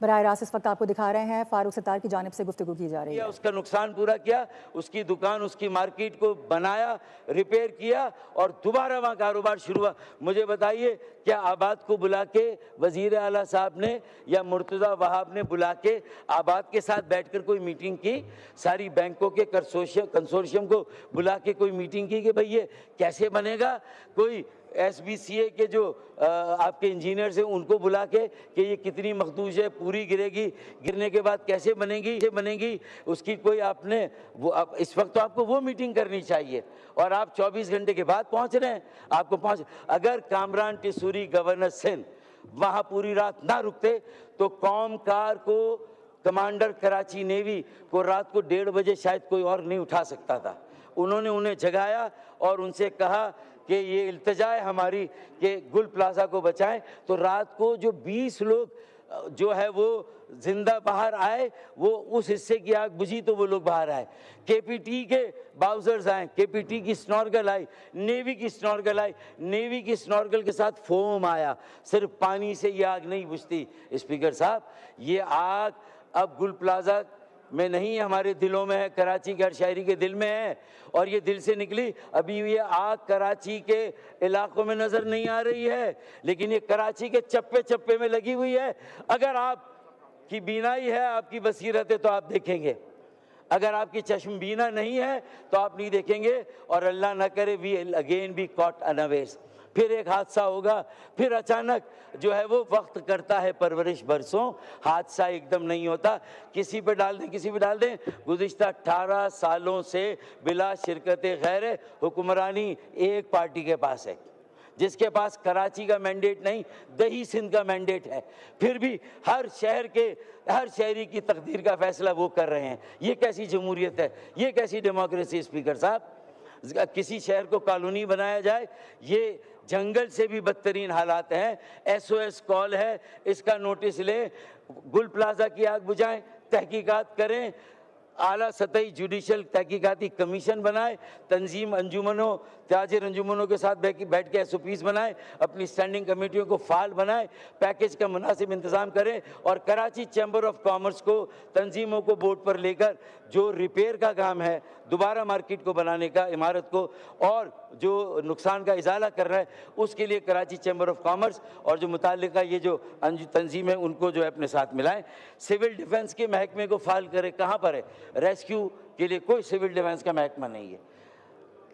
बराह रास्त इस वक्त आपको दिखा रहे हैं फारूक सत्तार की जानिब से गुफ्तगू की जा रही है। उसका नुकसान पूरा किया, उसकी दुकान, उसकी मार्केट को बनाया, रिपेयर किया और दोबारा वहाँ कारोबार शुरू हुआ। मुझे बताइए, क्या आबाद को बुला के वजीर आला साहब ने या मुर्तज़ा वहाब ने बुला के आबाद के साथ बैठकर कोई मीटिंग की? सारी बैंकों के कंसोर्शियम को बुला के कोई मीटिंग की कि भाई ये कैसे बनेगा? कोई SBCA के जो आपके इंजीनियर्स हैं उनको बुला के कि ये कितनी मखदूश है, पूरी गिरेगी, गिरने के बाद कैसे बनेगी उसकी कोई आपने इस वक्त तो आपको वो मीटिंग करनी चाहिए और आप 24 घंटे के बाद पहुंच रहे हैं। अगर कामरान टिसूरी, गवर्नर सिंध वहाँ पूरी रात ना रुकते तो कौम कार को, कमांडर कराची नेवी को रात को 1:30 बजे शायद कोई और नहीं उठा सकता था। उन्होंने उन्हें जगाया और उनसे कहा कि ये इल्तिजा है हमारी कि गुल प्लाजा को बचाएं। तो रात को जो 20 लोग जो है वो जिंदा बाहर आए, वो उस हिस्से की आग बुझी तो वो लोग बाहर आए। KPT के बाउजर्स आए, KPT की स्नॉर्गल आई, नेवी की स्नॉर्गल आई, नेवी की स्नॉर्गल के साथ फोम आया। सिर्फ पानी से ये आग नहीं बुझती स्पीकर साहब, ये आग अब गुल प्लाजा में नहीं, हमारे दिलों में है, कराची के हर शहरी के दिल में है और ये दिल से निकली। अभी ये आग कराची के इलाकों में नज़र नहीं आ रही है, लेकिन ये कराची के चप्पे चप्पे में लगी हुई है। अगर आपकी बीनाई है, आपकी बसीरत है तो आप देखेंगे, अगर आपकी चश्मबीना नहीं है तो आप नहीं देखेंगे और अल्लाह ना करे we again be caught unawares, फिर एक हादसा होगा। फिर अचानक जो है वो वक्त करता है परवरिश बरसों, हादसा एकदम नहीं होता। किसी पे डाल दें। गुज़िश्ता 18 सालों से बिला शिरकत गैर हुक्मरानी एक पार्टी के पास है, जिसके पास कराची का मैंडेट नहीं, दही सिंध का मैंडेट है, फिर भी हर शहरी की तकदीर का फैसला वो कर रहे हैं। ये कैसी जमहूरियत है, ये कैसी डेमोक्रेसी स्पीकर साहब? किसी शहर को कॉलोनी बनाया जाए, ये जंगल से भी बदतरीन हालात हैं। SOS कॉल है, इसका नोटिस लें, गुल प्लाजा की आग बुझाएं, तहकीकात करें, आला सतही जुडिशल तहकीकाती कमीशन बनाए, तंजीम अंजुमनों, ताजिर अंजुमनों के साथ बैठ के SOPs बनाए, अपनी स्टैंडिंग कमेटियों को फाल बनाए, पैकेज का मुनासिब इंतज़ाम करें और कराची चैम्बर ऑफ कॉमर्स को, तंजीमों को बोर्ड पर लेकर जो रिपेयर का काम है, दोबारा मार्केट को बनाने का, इमारत को, और जो नुकसान का इजाला कर रहा है, उसके लिए कराची चैम्बर ऑफ कॉमर्स और जो मुताल्लिका ये जो तंजीम है उनको जो है अपने साथ मिलाएं। सिविल डिफेंस के महकमे को फाल करें, कहाँ पर है? रेस्क्यू के लिए कोई सिविल डिफेंस का महकमा नहीं है,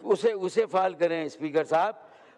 उसे फाल करें स्पीकर साहब।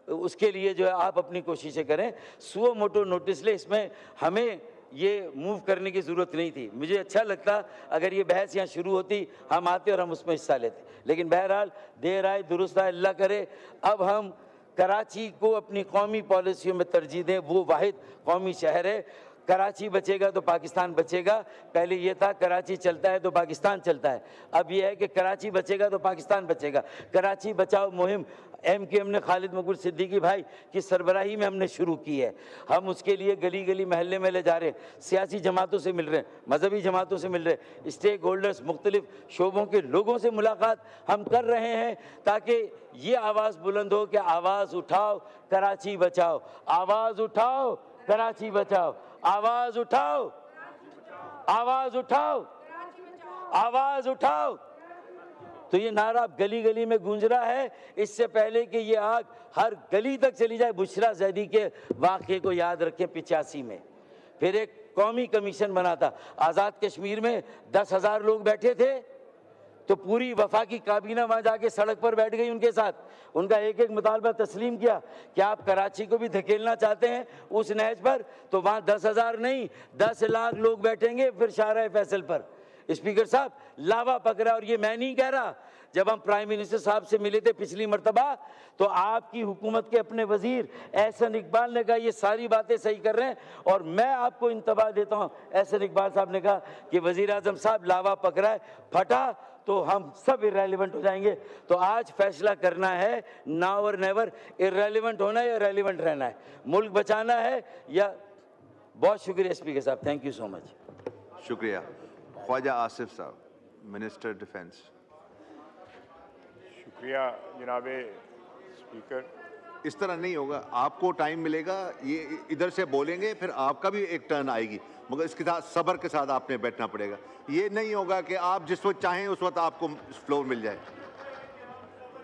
उसके लिए जो है आप अपनी कोशिशें करें, सुओ मोटो नोटिस ले। इसमें हमें ये मूव करने की ज़रूरत नहीं थी। मुझे अच्छा लगता अगर ये बहस यहाँ शुरू होती, हम आते और हम उसमें हिस्सा लेते, लेकिन बहरहाल देर आए दुरुस्त आए, अल्लाह करे अब हम कराची को अपनी कौमी पॉलिसियों में तरजीह दें। वो वाहिद कौमी शहर है, कराची बचेगा तो पाकिस्तान बचेगा। पहले ये था कराची चलता है तो पाकिस्तान चलता है, अब ये है कि कराची बचेगा तो पाकिस्तान बचेगा। कराची बचाओ मुहिम MKM ने खालिद मकबूल सिद्दीकी भाई की सरबराही में हमने शुरू की है। हम उसके लिए गली गली महल्ले महल्ले जा रहे हैं, सियासी जमातों से मिल रहे हैं, मजहबी जमातों से मिल रहे हैं, स्टेक होल्डर्स, मुख्तलिफ शोबों के लोगों से मुलाकात हम कर रहे हैं ताकि ये आवाज़ बुलंद हो कि आवाज़ उठाओ, कराची बचाओ, आवाज़ उठाओ, कराची बचाओ, आवाज़ उठाओ, आवाज़ उठाओ, आवाज़ उठाओ। तो ये नारा गली गली में गूंज रहा है। इससे पहले कि ये आग हर गली तक चली जाए, बुशरा जैदी के वाक़े को याद रखें। 85 में फिर एक कौमी कमीशन बना था, आज़ाद कश्मीर में 10,000 लोग बैठे थे तो पूरी वफाकी काबीना वहाँ जाके सड़क पर बैठ गई उनके साथ, उनका एक एक मुतालबा तस्लीम किया कि आप कराची को भी धकेलना चाहते हैं उस नहज पर, तो वहाँ 10,000 नहीं 10 लाख लोग बैठेंगे फिर शाहराह फैसल पर। स्पीकर साहब लावा पकड़ा, और ये मैं नहीं कह रहा, जब हम प्राइम मिनिस्टर साहब से मिले थे पिछली मरतबा तो आपकी हुकूमत के अपने वजीर एहसन इकबाल ने कहा ये सारी बातें सही कर रहे हैं, और मैं आपको इंतबाह देता हूँ, एहसन इकबाल साहब ने कहा कि वजीर आजम साहब लावा पकड़ा है, फटा तो हम सब इररेलेवेंट हो जाएंगे। तो आज फैसला करना है, नाउ और नेवर, इररेलेवेंट होना है या रेलेवेंट रहना है, मुल्क बचाना है या। बहुत शुक्रिया स्पीकर साहब, थैंक यू सो मच। शुक्रिया। ख्वाजा आसिफ साहब, मिनिस्टर डिफेंस। शुक्रिया जनाब स्पीकर। इस तरह नहीं होगा, आपको टाइम मिलेगा, ये इधर से बोलेंगे, फिर आपका भी एक टर्न आएगी, मगर इसके साथ सब्र के साथ आपने बैठना पड़ेगा। ये नहीं होगा कि आप जिस वक्त चाहें उस वक्त आपको फ्लोर मिल जाए,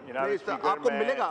जनाब नहीं, स्पीकर, आपको मैं मिलेगा।